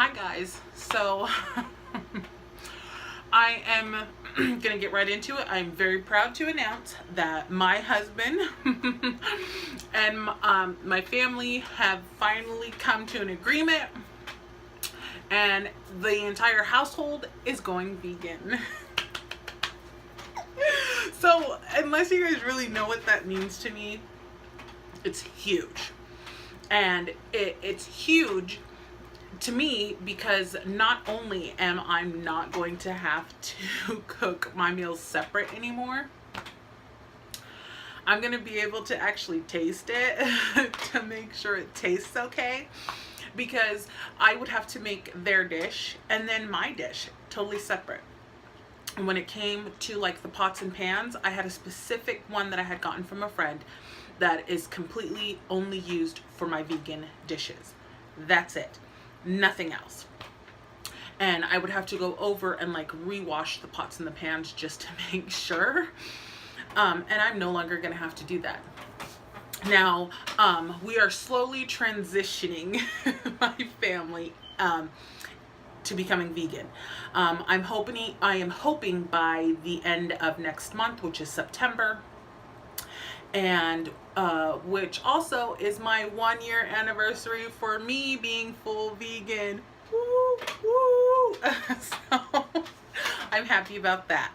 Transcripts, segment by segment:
Hi guys. So I am gonna get right into it. I'm very proud to announce that my husband and my family have finally come to an agreement, and the entire household is going vegan. So unless you guys really know what that means to me, it's huge. And it's huge to me because not only am I not going to have to cook my meals separate anymore, I'm going to be able to actually taste it to make sure it tastes okay, because I would have to make their dish and then my dish totally separate. And when it came to like the pots and pans, I had a specific one that I had gotten from a friend that is completely only used for my vegan dishes. That's it. Nothing else. And I would have to go over and like rewash the pots and the pans just to make sure. And I'm no longer going to have to do that. Now, we are slowly transitioning my family to becoming vegan. I am hoping by the end of next month, which is September, and which also is my 1-year anniversary for me being full vegan. Woo, woo. So I'm happy about that.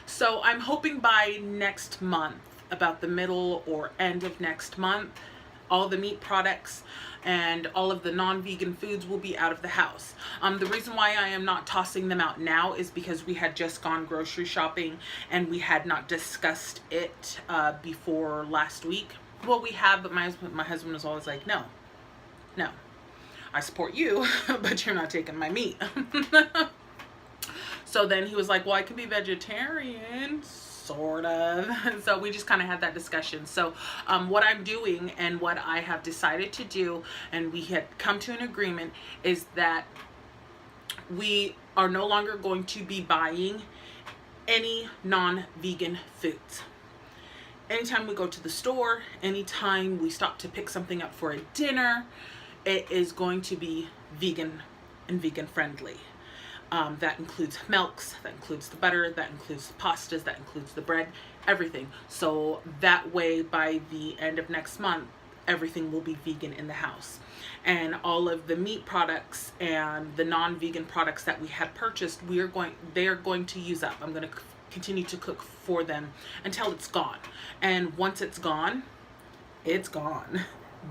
So I'm hoping by next month, about the middle or end of next month, all the meat products and all of the non-vegan foods will be out of the house. The reason why I am not tossing them out now is because we had just gone grocery shopping and we had not discussed it before last week. Well, we have, but my husband was always like, no, I support you, but you're not taking my meat. So then he was like, well, I can be vegetarian, sort of. So we just kind of had that discussion. So what I'm doing and what I have decided to do, and we had come to an agreement, is that we are no longer going to be buying any non-vegan foods. Anytime we go to the store, anytime we stop to pick something up for a dinner, it is going to be vegan and vegan friendly. That includes milks, that includes the butter, that includes the pastas, that includes the bread, everything. So that way, by the end of next month, everything will be vegan in the house. And all of the meat products and the non-vegan products that we had purchased, they are going to use up. I'm going to continue to cook for them until it's gone. And once it's gone, it's gone.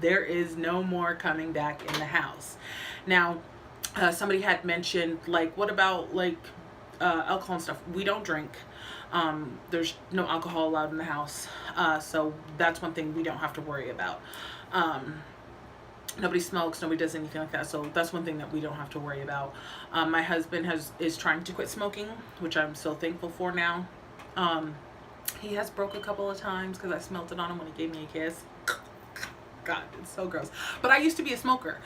There is no more coming back in the house. Now, somebody had mentioned, like, what about like alcohol and stuff? We don't drink. There's no alcohol allowed in the house. So that's one thing we don't have to worry about. Nobody smokes, nobody does anything like that. So that's one thing that we don't have to worry about. My husband is trying to quit smoking, which I'm so thankful for now. He has broke a couple of times because I smelled it on him when he gave me a kiss. God, it's so gross. But I used to be a smoker.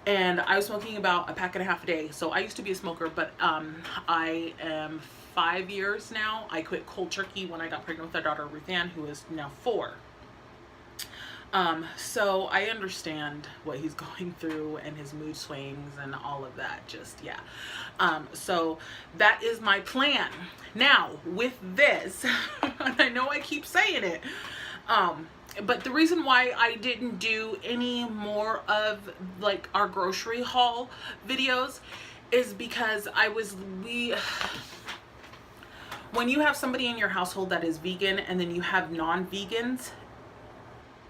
And I was smoking about a pack and a half a day. So I used to be a smoker, but I am 5 years now. I quit cold turkey when I got pregnant with our daughter, Ruth Ann, who is now 4. So I understand what he's going through and his mood swings and all of that. Just, yeah. So that is my plan. Now, with this, I know I keep saying it, but the reason why I didn't do any more of like our grocery haul videos is because when you have somebody in your household that is vegan and then you have non-vegans,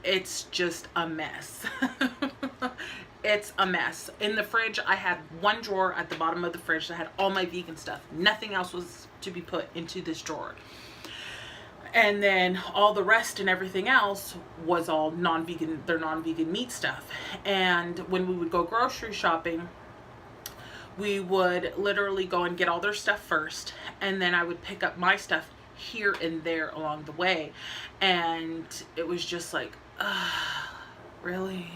it's just a mess. It's a mess. In the fridge, I had one drawer at the bottom of the fridge that had all my vegan stuff. Nothing else was to be put into this drawer. And then all the rest and everything else was all non-vegan, their non-vegan meat stuff. And when we would go grocery shopping, we would literally go and get all their stuff first. And then I would pick up my stuff here and there along the way. And it was just like, really?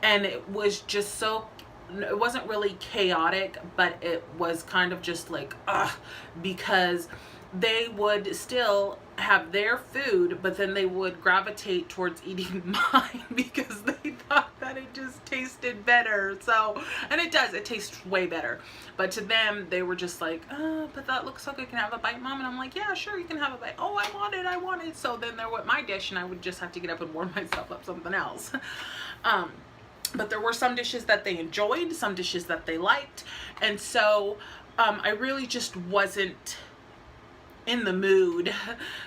And it was just so, it wasn't really chaotic, but it was kind of just like, because they would still have their food, but then they would gravitate towards eating mine because they thought that it just tasted tasted better. So, and it does, it tastes way better. But to them, they were just like, oh, but that looks so good. Can I have a bite, Mom? And I'm like, yeah, sure, you can have a bite. Oh, I want it. So then they're with my dish, and I would just have to get up and warm myself up something else. But there were some dishes that they enjoyed, some dishes that they liked. And so I really just wasn't in the mood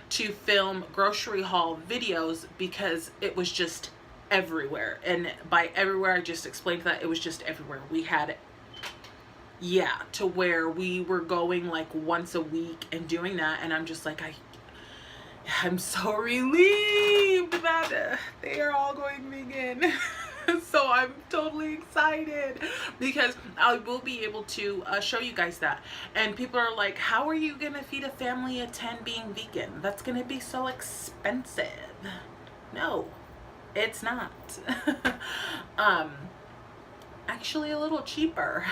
to film grocery haul videos because it was just everywhere. And by everywhere, I just explained that it was just everywhere. We had, yeah, to where we were going like once a week and doing that. And I'm just like, I'm so relieved that they are all going vegan. So I'm totally excited because I will be able to show you guys that. And people are like, how are you gonna feed a family of 10 being vegan? That's gonna be so expensive. No, it's not. Actually a little cheaper.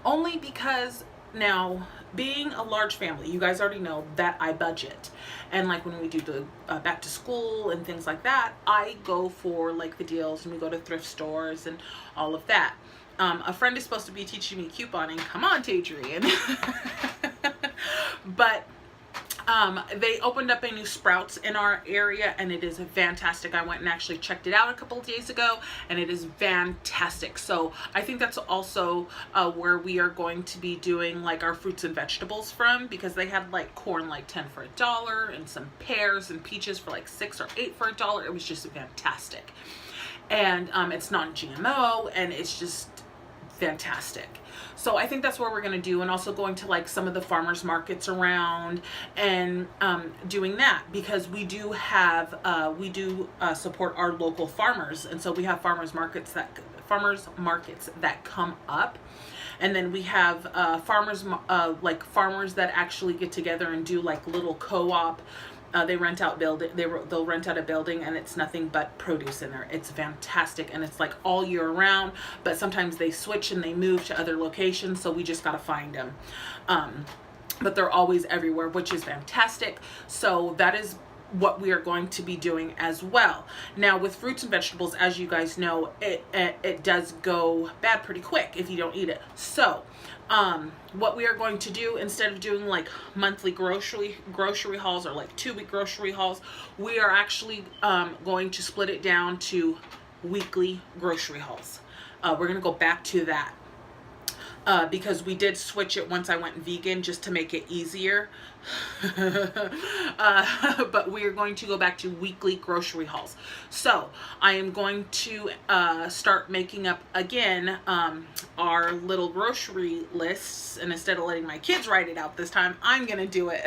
Only because now, being a large family, you guys already know that I budget. And like when we do the back to school and things like that, I go for like the deals, and we go to thrift stores and all of that. A friend is supposed to be teaching me couponing. Come on, Tadrian. But they opened up a new Sprouts in our area, and it is fantastic. I went and actually checked it out a couple of days ago, and it is fantastic. So I think that's also where we are going to be doing like our fruits and vegetables from, because they had like corn like 10 for $1, and some pears and peaches for like 6 or 8 for $1. It was just fantastic. And it's non-GMO, and it's just fantastic. So I think that's what we're going to do, and also going to like some of the farmers markets around and doing that, because we do have support our local farmers, and so we have farmers markets that come up. And then we have farmers that actually get together and do like little co-op. They rent out they'll rent out a building, and it's nothing but produce in there. It's fantastic, and it's like all year round, but sometimes they switch and they move to other locations, so we just got to find them. But they're always everywhere, which is fantastic. So that is what we are going to be doing as well. Now with fruits and vegetables, as you guys know, it does go bad pretty quick if you don't eat it. So what we are going to do, instead of doing like monthly grocery hauls or like 2-week grocery hauls, we are actually going to split it down to weekly grocery hauls. We're going to go back to that. Because we did switch it once I went vegan, just to make it easier. But we are going to go back to weekly grocery hauls. So I am going to start making up again our little grocery lists, and instead of letting my kids write it out this time, I'm gonna do it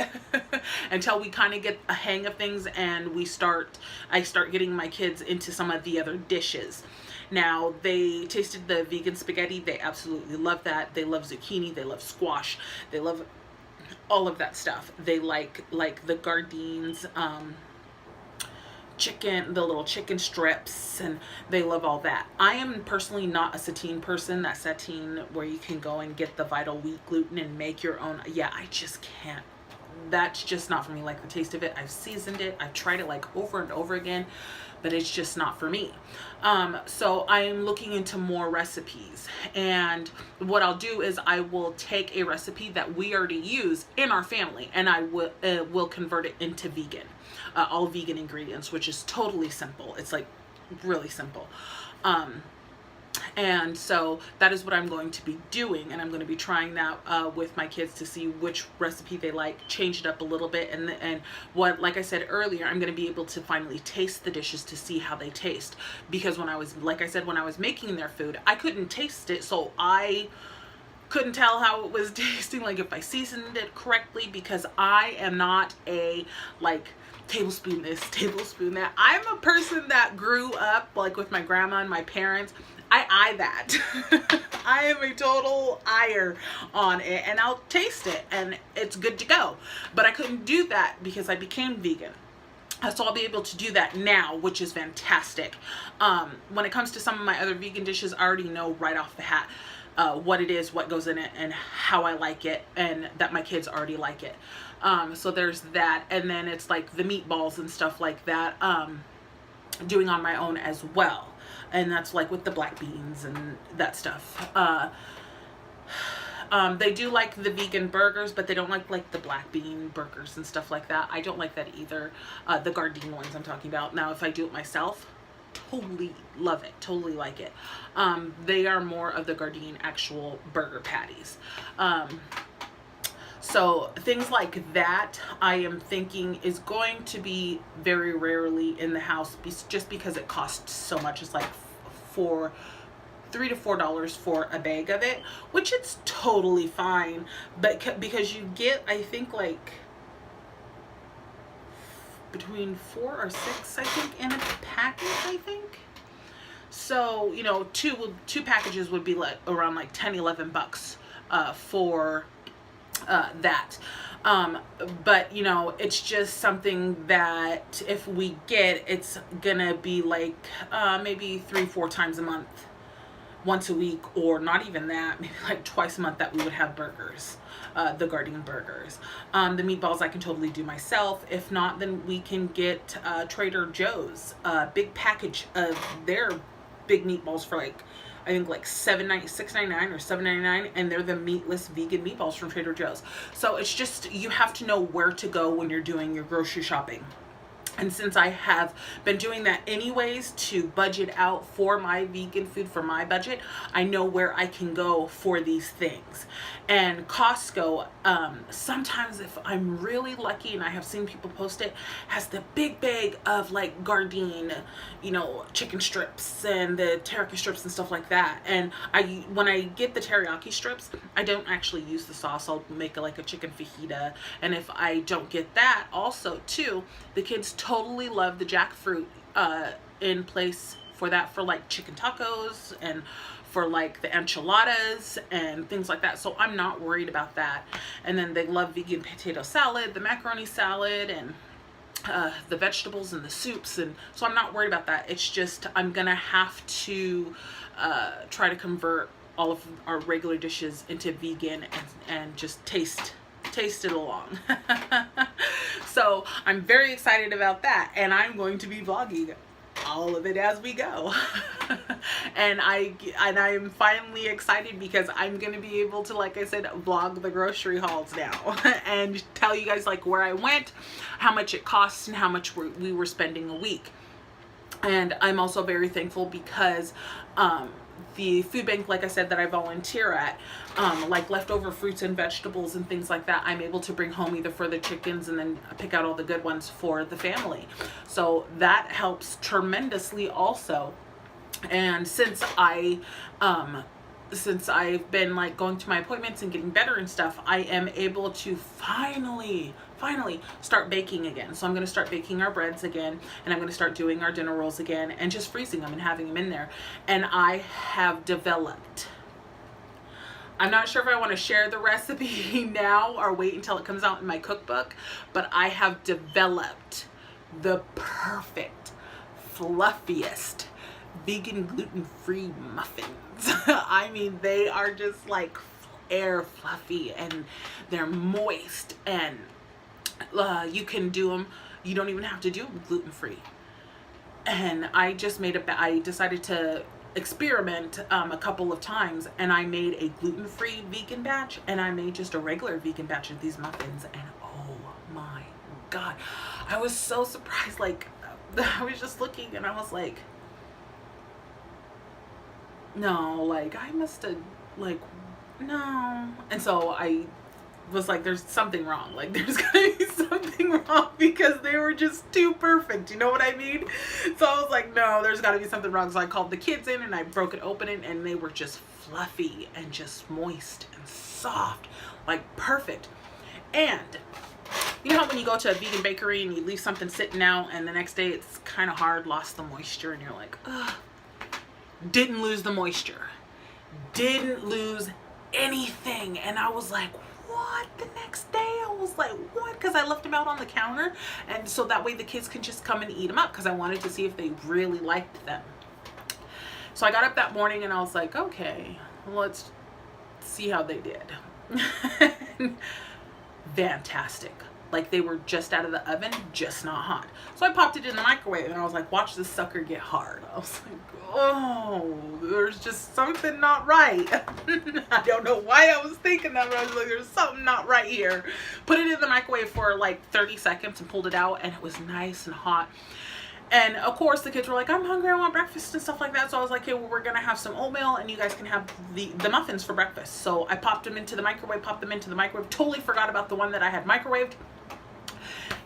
until we kind of get a hang of things, and I start getting my kids into some of the other dishes. Now, they tasted the vegan spaghetti. They absolutely love that. They love zucchini. They love squash. They love all of that stuff. They like the Gardeins chicken, the little chicken strips, and they love all that. I am personally not a satine person. That satine where you can go and get the Vital Wheat gluten and make your own. Yeah, I just can't. That's just not for me. Like the taste of it, I've seasoned it. I've tried it like over and over again, but it's just not for me. So I am looking into more recipes, and what I'll do is I will take a recipe that we already use in our family, and I will convert it into vegan, all vegan ingredients, which is totally simple. It's like really simple. And so that is what I'm going to be doing, and I'm going to be trying that with my kids to see which recipe they like, change it up a little bit, and what, like I said earlier, I'm going to be able to finally taste the dishes to see how they taste, because when I was making their food, I couldn't taste it, so I couldn't tell how it was tasting, like if I seasoned it correctly, because I am not a like tablespoon this, tablespoon that. I'm a person that grew up like with my grandma and my parents. I eye that. I am a total eyer on it, and I'll taste it and it's good to go. But I couldn't do that because I became vegan. So I'll be able to do that now, which is fantastic. When it comes to some of my other vegan dishes, I already know right off the hat what it is, what goes in it, and how I like it, and that my kids already like it. So there's that. And then it's like the meatballs and stuff like that. doing on my own as well. And that's like with the black beans and that stuff. They do like the vegan burgers, but they don't like the black bean burgers and stuff like that. I don't like that either. The Gardein ones I'm talking about. Now, if I do it myself, totally love it, totally like it. They are more of the Gardein actual burger patties. So things like that, I am thinking is going to be very rarely in the house, just because it costs so much. It's like $3 to $4 for a bag of it, which it's totally fine. But because you get, I think, like between 4 or 6, I think, in a package, I think. So, you know, two packages would be like around like 10, 11 bucks for that. But you know, it's just something that if we get, it's gonna be like maybe 3-4 times a month, once a week, or not even that, maybe like twice a month, that we would have burgers, the Gardein burgers. The meatballs I can totally do myself. If not, then we can get Trader Joe's big package of their big meatballs for like, I think like $6.99 or $7.99, and they're the meatless vegan meatballs from Trader Joe's. So it's just, you have to know where to go when you're doing your grocery shopping. And since I have been doing that anyways to budget out for my vegan food, for my budget, I know where I can go for these things. And Costco, sometimes if I'm really lucky, and I have seen people post it, has the big bag of like Gardein, you know, chicken strips and the teriyaki strips and stuff like that. And when I get the teriyaki strips, I don't actually use the sauce. I'll make like a chicken fajita. And if I don't get that, also too, the kids totally love the jackfruit in place for that, for like chicken tacos and for like the enchiladas and things like that. So I'm not worried about that. And then they love vegan potato salad, the macaroni salad, and the vegetables and the soups. And so I'm not worried about that. It's just, I'm gonna have to try to convert all of our regular dishes into vegan and just taste it along. So I'm very excited about that, and I'm going to be vlogging all of it as we go. and I am finally excited because I'm gonna be able to, like I said, vlog the grocery hauls now and tell you guys like where I went, how much it costs, and how much we were spending a week. And I'm also very thankful because the food bank, like I said, that I volunteer at, like leftover fruits and vegetables and things like that, I'm able to bring home either for the chickens and then pick out all the good ones for the family. So that helps tremendously also. And since I've been like going to my appointments and getting better and stuff, I am able to finally start baking again. So I'm going to start baking our breads again, and I'm going to start doing our dinner rolls again, and just freezing them and having them in there. And I have developed, I'm not sure if I want to share the recipe now or wait until it comes out in my cookbook, but I have developed the perfect, fluffiest vegan gluten-free muffins. I mean, they are just like air fluffy, and they're moist, and you can do them, you don't even have to do them gluten-free. And I just I decided to experiment a couple of times, and I made a gluten-free vegan batch, and I made just a regular vegan batch of these muffins, and oh my god, I was so surprised. Like, I was just looking and I was like, no, like I must have, like, no. And so I was like, there's something wrong. Like, there's gonna be something wrong, because they were just too perfect. You know what I mean? So I was like, no, there's gotta be something wrong. So I called the kids in and I broke it open, and they were just fluffy and just moist and soft, like perfect. And you know how when you go to a vegan bakery and you leave something sitting out and the next day it's kind of hard, lost the moisture, and you're like, ugh. Didn't lose the moisture, didn't lose anything. And I was like, what? The next day I was like, what? Because I left them out on the counter, and so that way the kids can just come and eat them up, because I wanted to see if they really liked them. So I got up that morning and I was like, okay, let's see how they did. Fantastic, like they were just out of the oven, just not hot. So I popped it in the microwave and I was like, watch this sucker get hard. I was like, oh, there's just something not right. I don't know why I was thinking that, but I was like, there's something not right here. Put it in the microwave for like 30 seconds and pulled it out, and it was nice and hot. And of course the kids were like, I'm hungry, I want breakfast and stuff like that. So I was like, hey, well, we're gonna have some oatmeal and you guys can have the muffins for breakfast. So I popped them into the microwave, totally forgot about the one that I had microwaved.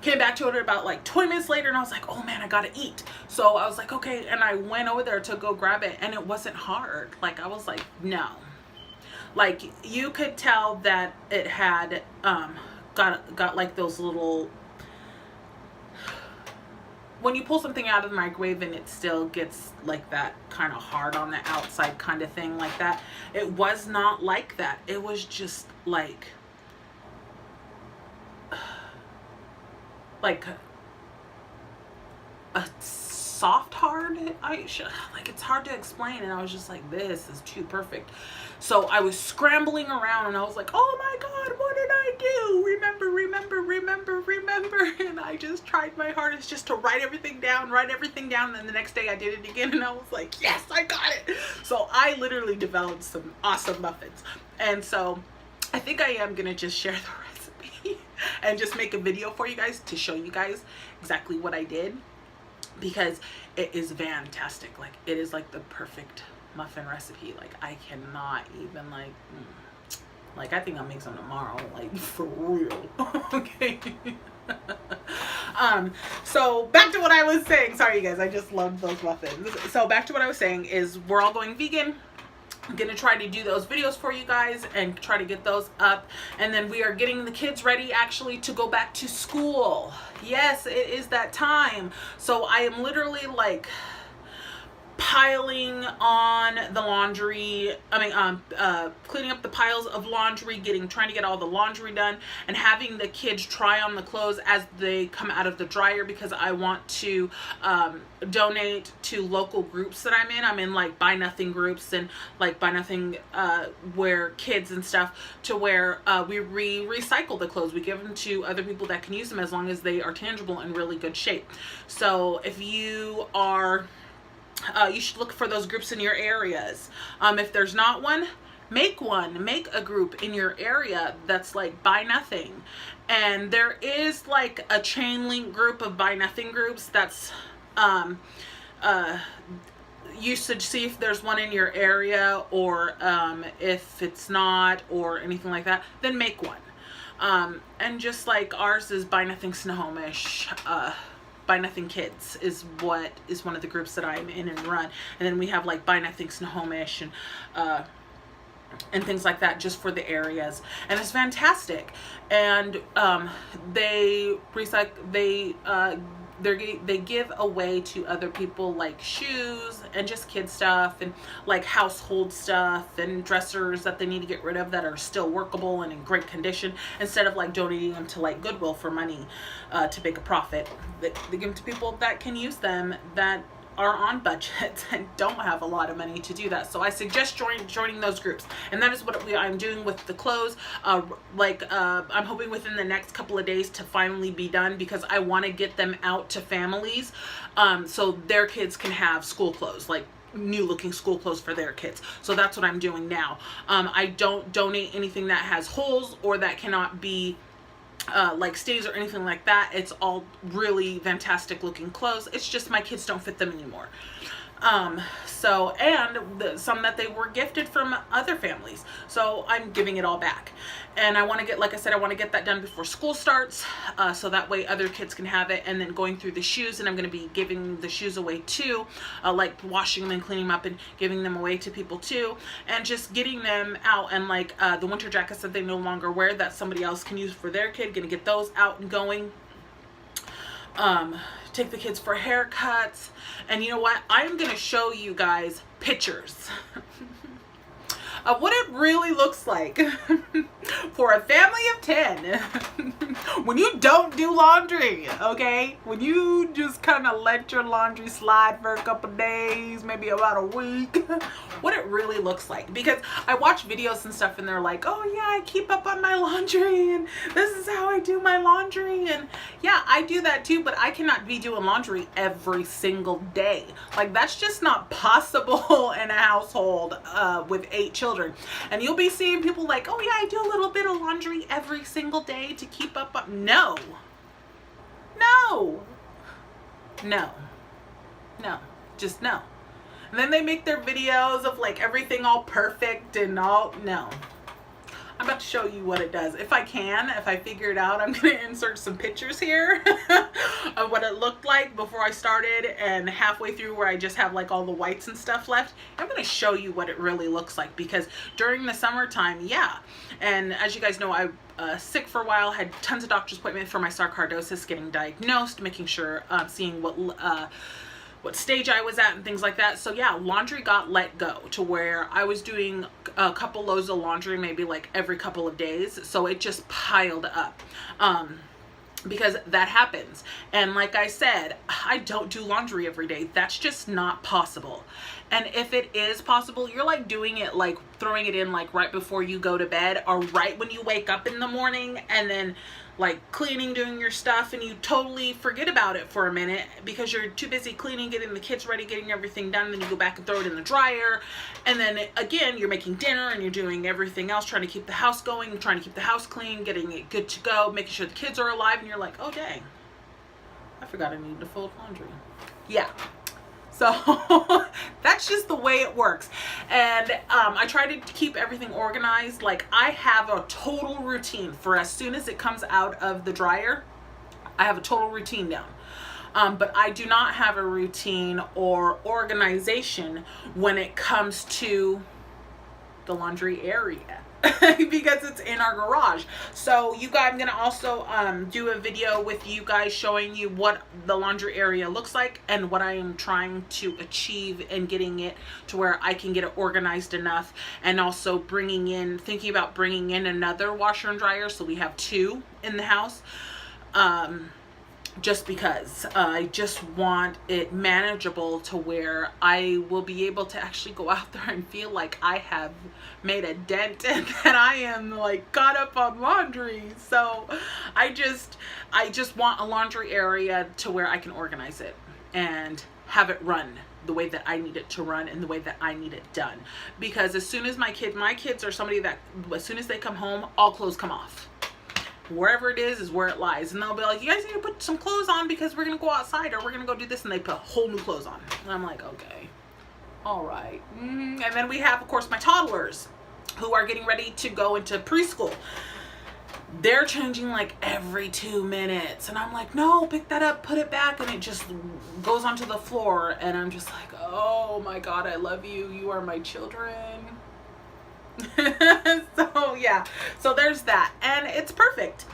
Came back to it about like 20 minutes later and I was like, oh man, I gotta eat. So I was like, okay, and I went over there to go grab it, and it wasn't hard. Like, I was like, no. Like, you could tell that it had got like those little, when you pull something out of the microwave and it still gets like that kind of hard on the outside kind of thing like that. It was not like that. It was just like a soft hard, like, it's hard to explain, and I was just like, this is too perfect. So I was scrambling around and I was like, oh my god, what did I do? Remember, and I just tried my hardest just to write everything down, and then the next day I did it again and I was like, yes, I got it. So I literally developed some awesome muffins, and so I think I am gonna just share the recipe and just make a video for you guys to show you guys exactly what I did, because it is fantastic. Like, it is like the perfect muffin recipe. Like, I cannot even like I think I'll make some tomorrow, like, for real. Okay. So back to what I was saying. Sorry you guys, I just loved those muffins. So back to what I was saying is, we're all going vegan. I'm gonna try to do those videos for you guys and try to get those up, and then we are getting the kids ready actually to go back to school. Yes, it is that time. So I am literally like piling on the laundry, cleaning up the piles of laundry, trying to get all the laundry done, and having the kids try on the clothes as they come out of the dryer, because I want to donate to local groups that I'm in. I'm in like Buy Nothing groups, and like Buy Nothing where kids and stuff, to where we recycle the clothes. We give them to other people that can use them as long as they are tangible and really good shape. So if you are you should look for those groups in your areas. If there's not one, make one. Make a group in your area that's like Buy Nothing. And there is like a chain link group of Buy Nothing groups that's you should see if there's one in your area, or if it's not, or anything like that, then make one. And just like ours is Buy Nothing Snohomish, Buy Nothing Kids is one of the groups that I'm in and run, and then we have like Buy Nothing Snohomish and things like that, just for the areas, and it's fantastic. And they recycle, they give away to other people like shoes and just kid stuff, and like household stuff and dressers that they need to get rid of that are still workable and in great condition, instead of like donating them to like Goodwill for money to make a profit. They give them to people that can use them, that are on budgets and don't have a lot of money to do that. So I suggest joining those groups, and that is what I'm doing with the clothes. I'm hoping within the next couple of days to finally be done, because I want to get them out to families, so their kids can have school clothes, like new looking school clothes for their kids. So that's what I'm doing now. I don't donate anything that has holes or that cannot be like stains or anything like that. It's all really fantastic looking clothes. It's just my kids don't fit them anymore. So, and some that they were gifted from other families. So I'm giving it all back. And I want to get, like I said, I want to get that done before school starts, so that way other kids can have it. And then going through the shoes, and I'm going to be giving the shoes away too, like washing them and cleaning them up and giving them away to people too, and just getting them out. And like the winter jackets that they no longer wear that somebody else can use for their kid, going to get those out and going. Take the kids for haircuts. And you know what? I'm going to show you guys pictures of what it really looks like for a family of 10 when you don't do laundry, okay? When you just kind of let your laundry slide for a couple days, maybe about a week, what it really looks like. Because I watch videos and stuff and they're like, oh yeah, I keep up on my laundry and this is how I do my laundry. And yeah, I do that too, but I cannot be doing laundry every single day. Like, that's just not possible in a household with 8 children. And you'll be seeing people like, oh yeah, I do a little bit of laundry every single day to keep up on. No, just no. And then they make their videos of like everything all perfect and all. No, I'm about to show you what it does. If I figure it out, I'm going to insert some pictures here of what it looked like before I started and halfway through where I just have like all the whites and stuff left. I'm going to show you what it really looks like, because during the summertime, yeah. And as you guys know, I sick for a while, had tons of doctor's appointments for my sarcoidosis, getting diagnosed, making sure, seeing what stage I was at and things like that. So yeah, laundry got let go to where I was doing a couple loads of laundry maybe like every couple of days. So it just piled up. Because that happens. And like I said, I don't do laundry every day. That's just not possible. And if it is possible, you're like doing it, like throwing it in like right before you go to bed or right when you wake up in the morning, and then like cleaning, doing your stuff, and you totally forget about it for a minute because you're too busy cleaning, getting the kids ready, getting everything done. Then you go back and throw it in the dryer. And then again, you're making dinner and you're doing everything else, trying to keep the house going, trying to keep the house clean, getting it good to go, making sure the kids are alive. And you're like, oh dang, I forgot I needed to fold laundry. Yeah. So that's just the way it works. And I try to keep everything organized. Like, I have a total routine for as soon as it comes out of the dryer. I have a total routine down. But I do not have a routine or organization when it comes to the laundry area. Because it's in our garage. So you guys, I'm gonna also do a video with you guys showing you what the laundry area looks like and what I am trying to achieve and getting it to where I can get it organized enough, and also thinking about bringing in another washer and dryer, so we have 2 in the house. Just because I just want it manageable to where I will be able to actually go out there and feel like I have made a dent and that I am like caught up on laundry. So I just want a laundry area to where I can organize it and have it run the way that I need it to run and the way that I need it done. Because as soon as my kids are somebody that as soon as they come home, all clothes come off. Wherever it is where it lies. And they'll be like, you guys need to put some clothes on because we're going to go outside or we're going to go do this. And they put whole new clothes on. And I'm like, okay. All right. And then we have, of course, my toddlers who are getting ready to go into preschool. They're changing like every 2 minutes. And I'm like, no, pick that up, put it back. And it just goes onto the floor. And I'm just like, oh my God, I love you. You are my children. So yeah, so there's that, and it's perfect.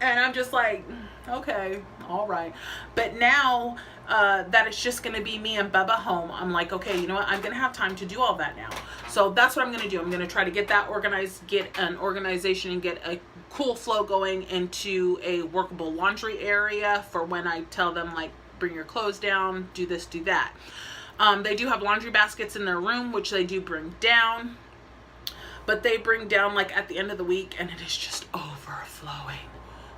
And I'm just like, okay, all right. But now that it's just gonna be me and Bubba home, I'm like, okay, you know what, I'm gonna have time to do all that now. So that's what I'm gonna do. I'm gonna try to get that organized, get an organization, and get a cool flow going into a workable laundry area for when I tell them, like, bring your clothes down, do this, do that. They do have laundry baskets in their room, which they do bring down. But they bring down like at the end of the week, and it is just overflowing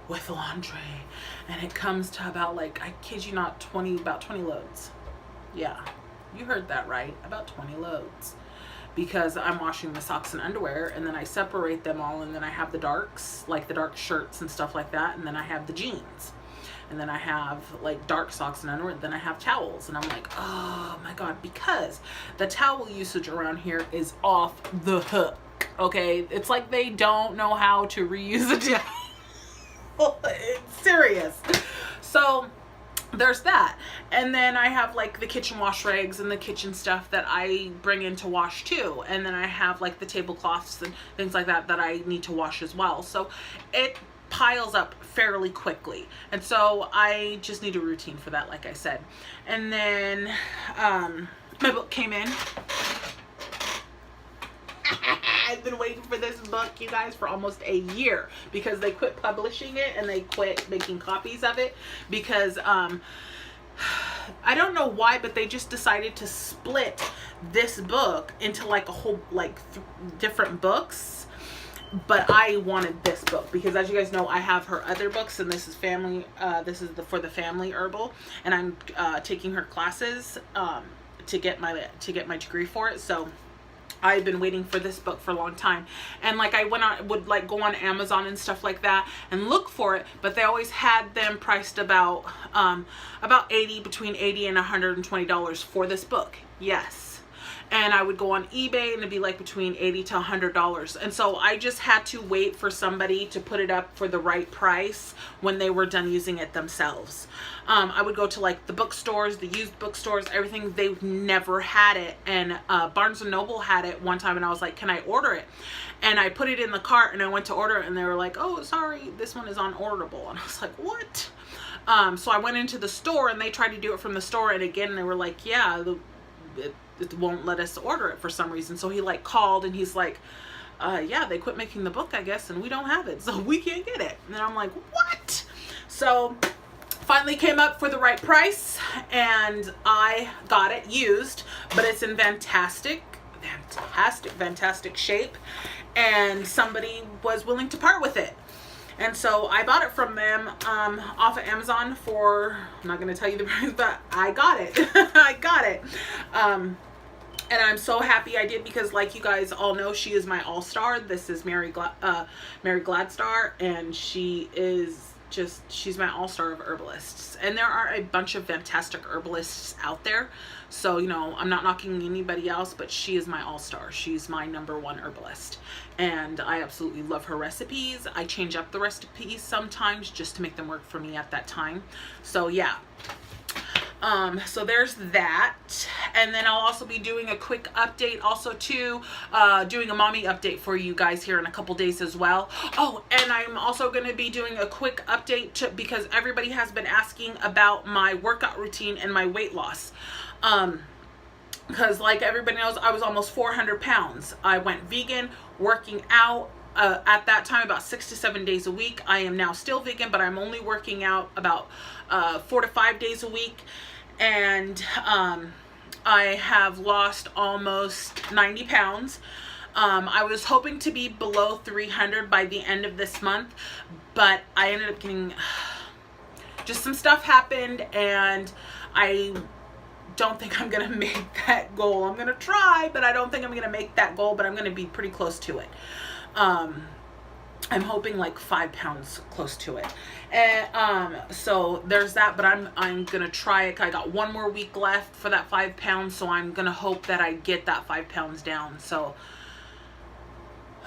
with laundry. And it comes to about, like, I kid you not, about 20 loads. Yeah, you heard that right, about 20 loads. Because I'm washing the socks and underwear, and then I separate them all, and then I have the darks, like the dark shirts and stuff like that, and then I have the jeans. And then I have like dark socks and underwear, then I have towels. And I'm like, oh my God, because the towel usage around here is off the hook. Okay, it's like they don't know how to reuse a towel. It's serious. So there's that. And then I have like the kitchen wash rags and the kitchen stuff that I bring in to wash too. And then I have like the tablecloths and things like that that I need to wash as well. So it piles up fairly quickly. And so I just need a routine for that, like I said. And then my book came in. been waiting for this book, you guys, for almost a year, because they quit publishing it and they quit making copies of it because I don't know why, but they just decided to split this book into like a whole like different books. But I wanted this book because, as you guys know, I have her other books, and this is family. This is for the family herbal, and I'm taking her classes to get my degree for it. So I've been waiting for this book for a long time, and like I would like go on Amazon and stuff like that and look for it, but they always had them priced about between $80 and $120 for this book. Yes. And I would go on eBay and it'd be like between $80 to $100. And so I just had to wait for somebody to put it up for the right price when they were done using it themselves. I would go to like the bookstores, the used bookstores, everything. They never had it. And Barnes & Noble had it one time, and I was like, can I order it? And I put it in the cart and I went to order it, and they were like, oh, sorry, this one is unorderable. And I was like, what? So I went into the store and they tried to do it from the store. And again, they were like, yeah, it won't let us order it for some reason. So he like called and he's like, yeah, they quit making the book, I guess, and we don't have it, so we can't get it. And I'm like, what? So finally came up for the right price, and I got it used, but it's in fantastic shape, and somebody was willing to part with it. And so I bought it from them off of Amazon for, I'm not going to tell you the price, but I got it. I got it. And I'm so happy I did, because like you guys all know, she is my all-star. This is Mary Gladstar, and she is she's my all-star of herbalists. And there are a bunch of fantastic herbalists out there. So, you know, I'm not knocking anybody else, but she is my all-star. She's my #1 herbalist. And I absolutely love her recipes. I change up the recipes sometimes just to make them work for me at that time. So yeah. So there's that. And then I'll also be doing a quick update also too, doing a mommy update for you guys here in a couple days as well. Oh, and I'm also going to be doing a quick update because everybody has been asking about my workout routine and my weight loss. Because like everybody knows, I was almost 400 pounds. I went vegan, working out at that time about 6 to 7 days a week. I am now still vegan, but I'm only working out about 4 to 5 days a week. And I have lost almost 90 pounds. I was hoping to be below 300 by the end of this month, but I ended up getting just some stuff happened, and I don't think I'm gonna make that goal. I'm gonna try, but I don't think I'm gonna make that goal, but I'm gonna be pretty close to it. I'm hoping like 5 pounds close to it. And so there's that, but I'm gonna try it. I got 1 more week left for that 5 pounds, so I'm gonna hope that I get that 5 pounds down. So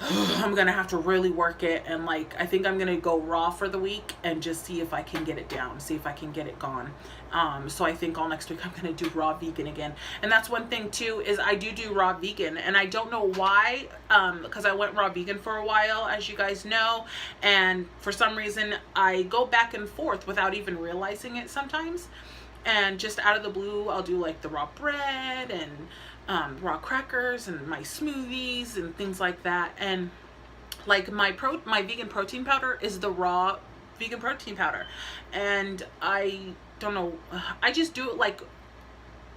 I'm gonna have to really work it, and like I think I'm gonna go raw for the week and just see if I can get it down, see if I can get it gone. So I think all next week I'm gonna do raw vegan again. And that's one thing too, is I do raw vegan, and I don't know why, because I went raw vegan for a while, as you guys know, and for some reason I go back and forth without even realizing it sometimes. And just out of the blue, I'll do like the raw bread and raw crackers and my smoothies and things like that. And like my vegan protein powder is the raw vegan protein powder, and I don't know, I just do it like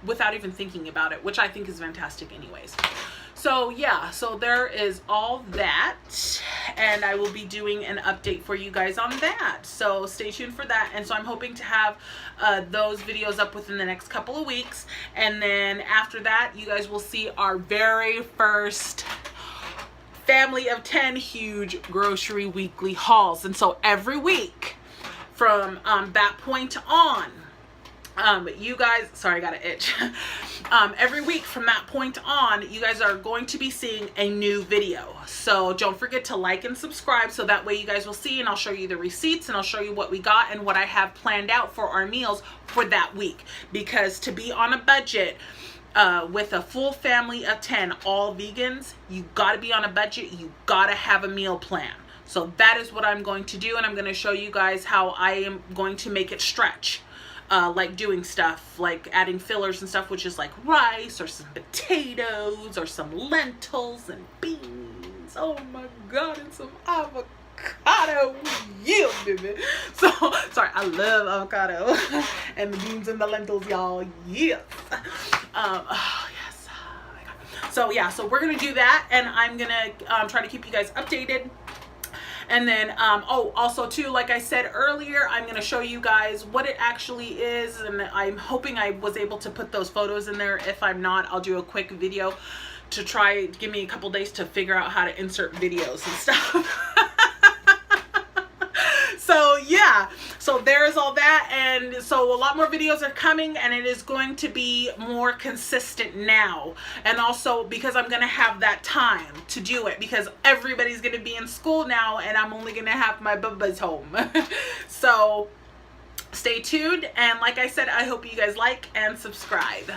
without even thinking about it, which I think is fantastic anyways. So yeah, so there is all that, and I will be doing an update for you guys on that, so stay tuned for that. And so I'm hoping to have those videos up within the next couple of weeks, and then after that you guys will see our very first family of 10 huge grocery weekly hauls. And so every week from that point on, you guys, sorry, I got an itch. Every week from that point on, you guys are going to be seeing a new video. So don't forget to like and subscribe, so that way you guys will see, and I'll show you the receipts, and I'll show you what we got and what I have planned out for our meals for that week. Because to be on a budget with a full family of 10, all vegans, you got to be on a budget. You got to have a meal plan. So that is what I'm going to do, and I'm going to show you guys how I am going to make it stretch. Like doing stuff like adding fillers and stuff, which is like rice or some potatoes or some lentils and beans beans. Oh my God, and some avocado. Yeah, baby. So, sorry, I love avocado. And the beans and the lentils, y'all. Yes. Oh, yes. Oh my God. So, yeah, so we're going to do that. And I'm going to try to keep you guys updated. And then, oh, also too, like I said earlier, I'm going to show you guys what it actually is. And I'm hoping I was able to put those photos in there. If I'm not, I'll do a quick video to try, give me a couple days to figure out how to insert videos and stuff. So yeah, so there's all that. And so a lot more videos are coming, and it is going to be more consistent now. And also because I'm going to have that time to do it, because everybody's going to be in school now, and I'm only going to have my bubas home. So stay tuned. And like I said, I hope you guys like and subscribe.